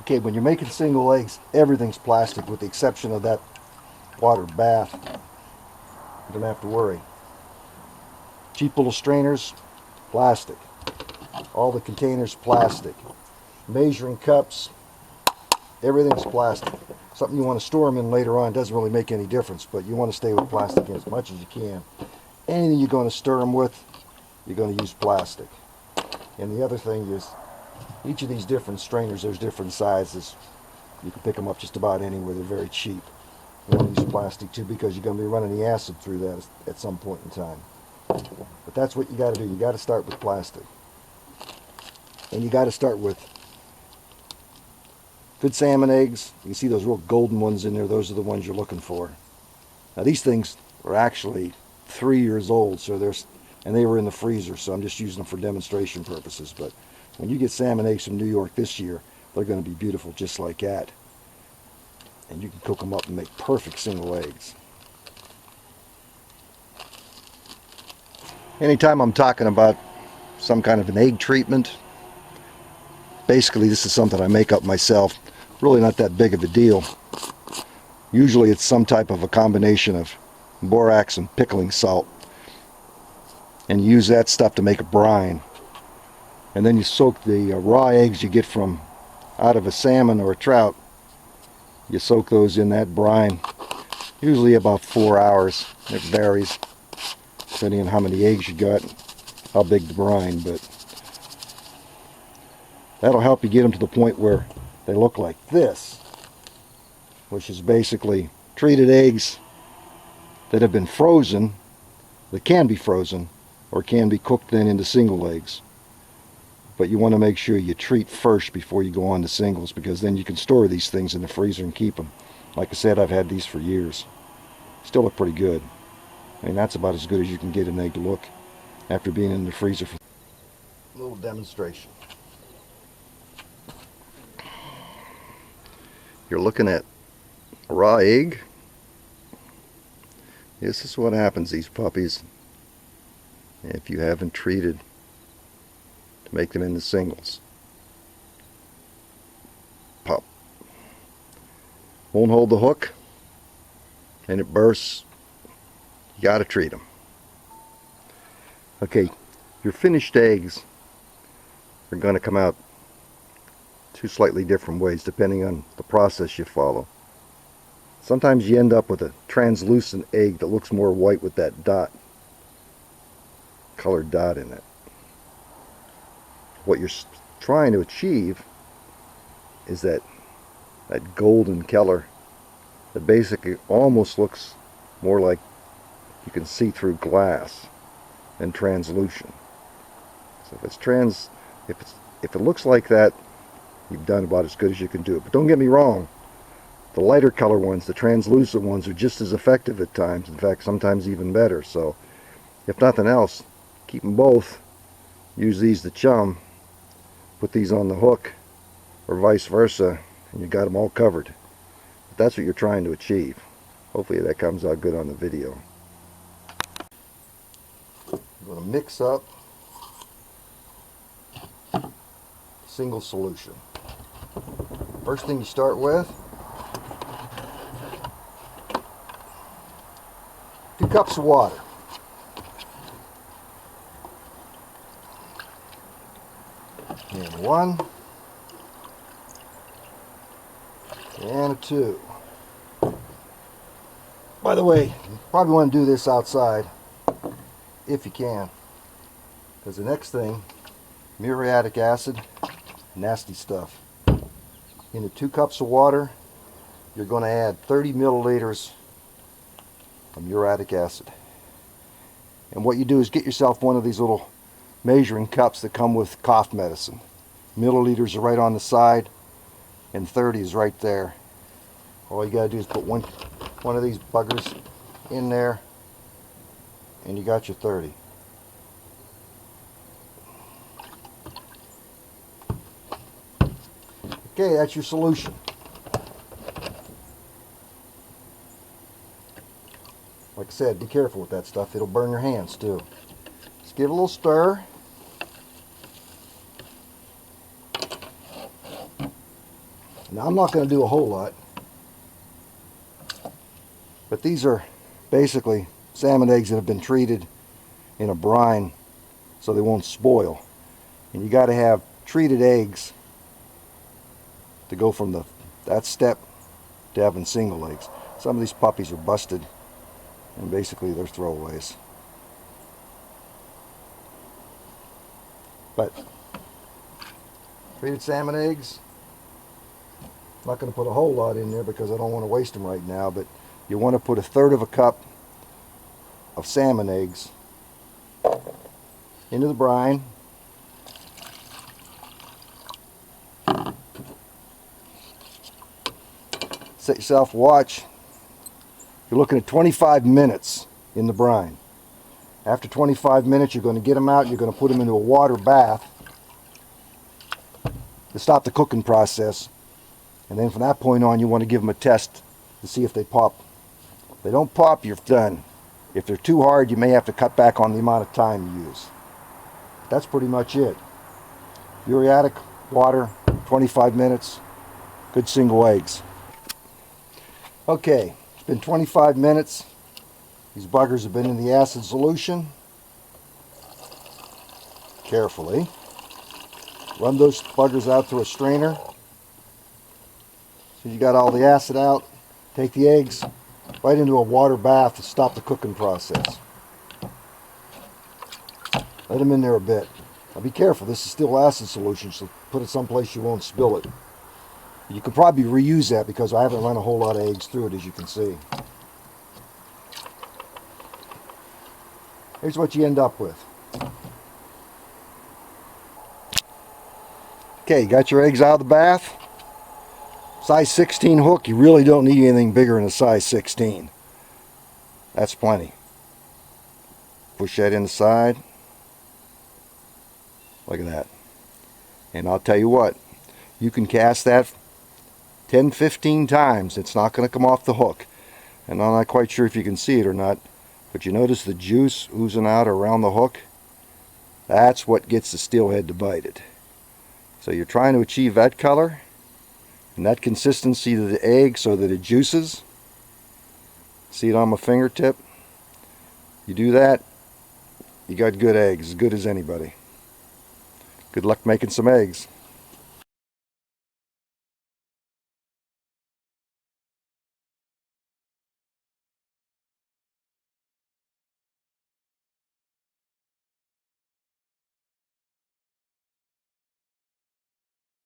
Okay, when you're making single legs, everything's plastic with the exception of that water bath. You don't have to worry. Cheap little strainers, plastic. All the containers, plastic. Measuring cups, everything's plastic. Something you want to store them in later on doesn't really make any difference, but you want to stay with plastic as much as you can. Anything you're going to stir them with, you're going to use plastic. And the other thing is, each of these different strainers, there's different sizes. You can pick them up just about anywhere. They're very cheap. You want to use plastic too because you're going to be running the acid through that at some point in time. But that's what you got to do. You got to start with plastic. And you got to start with good salmon eggs. You can see those real golden ones in there. Those are the ones you're looking for. Now these things are actually 3 years old, and they were in the freezer, so I'm just using them for demonstration purposes. But when you get salmon eggs from New York this year, they're going to be beautiful just like that. And you can cook them up and make perfect single eggs. Anytime I'm talking about some kind of an egg treatment, basically this is something I make up myself. Really not that big of a deal. Usually it's some type of a combination of borax and pickling salt. And you use that stuff to make a brine. And then you soak the raw eggs you get from out of a salmon or a trout. You soak those in that brine, usually about 4 hours. It varies depending on how many eggs you got, how big the brine, but that'll help you get them to the point where they look like this, which is basically treated eggs that have been frozen, that can be frozen, or can be cooked then into single eggs. But you want to make sure you treat first before you go on to singles, because then you can store these things in the freezer and keep them. Like I said, I've had these for years. Still look pretty good. I mean, that's about as good as you can get an egg to look after being in the freezer for a little demonstration. You're looking at a raw egg. This is what happens, these puppies, if you haven't treated to make them into singles. Pop. Won't hold the hook, and it bursts. You got to treat them. Okay, your finished eggs are going to come out two slightly different ways depending on the process you follow. Sometimes you end up with a translucent egg that looks more white with that dot, colored dot in it. What you're trying to achieve is that golden color that basically almost looks more like you can see through glass than translucent. So if it looks like that, you've done about as good as you can do it. But don't get me wrong, the lighter color ones, the translucent ones, are just as effective at times. In fact, sometimes even better. So if nothing else, keep them both. Use these to chum. Put these on the hook, or vice versa, and you got them all covered. But that's what you're trying to achieve. Hopefully that comes out good on the video. I'm going to mix up single solution. First thing you start with, 2 cups of water. And 1, and a 2. By the way, you probably want to do this outside if you can, because the next thing, muriatic acid, nasty stuff. In the 2 cups of water, you're going to add 30 milliliters of muriatic acid. And what you do is get yourself one of these little measuring cups that come with cough medicine. Milliliters are right on the side, and 30 is right there. All you got to do is put one of these buggers in there, and you got your 30. Okay, that's your solution. Like I said, be careful with that stuff. It'll burn your hands too. Just give it a little stir. Now I'm not going to do a whole lot, but these are basically salmon eggs that have been treated in a brine so they won't spoil. And you got to have treated eggs to go from that step to having single eggs. Some of these puppies are busted and basically they're throwaways. But treated salmon eggs, I'm not going to put a whole lot in there because I don't want to waste them right now, but you want to put 1/3 of a cup of salmon eggs into the brine. Set yourself a watch. You're looking at 25 minutes in the brine. After 25 minutes, you're going to get them out and you're going to put them into a water bath to stop the cooking process. And then from that point on, you want to give them a test to see if they pop. If they don't pop, you're done. If they're too hard, you may have to cut back on the amount of time you use. That's pretty much it. Uriatic water, 25 minutes, good single eggs. Okay, it's been 25 minutes. These buggers have been in the acid solution. Carefully. Run those buggers out through a strainer. So you got all the acid out. Take the eggs right into a water bath to stop the cooking process. Let them in there a bit. Now be careful, this is still acid solution, so put it someplace you won't spill it. You could probably reuse that because I haven't run a whole lot of eggs through it, as you can see. Here's what you end up with. Okay, you got your eggs out of the bath. Size 16 hook, you really don't need anything bigger than a size 16. That's plenty. Push that inside. Look at that. And I'll tell you what, you can cast that 10-15 times. It's not going to come off the hook. And I'm not quite sure if you can see it or not, but you notice the juice oozing out around the hook? That's what gets the steelhead to bite it. So you're trying to achieve that color and that consistency to the egg so that it juices. See it on my fingertip? You do that, you got good eggs, as good as anybody. Good luck making some eggs.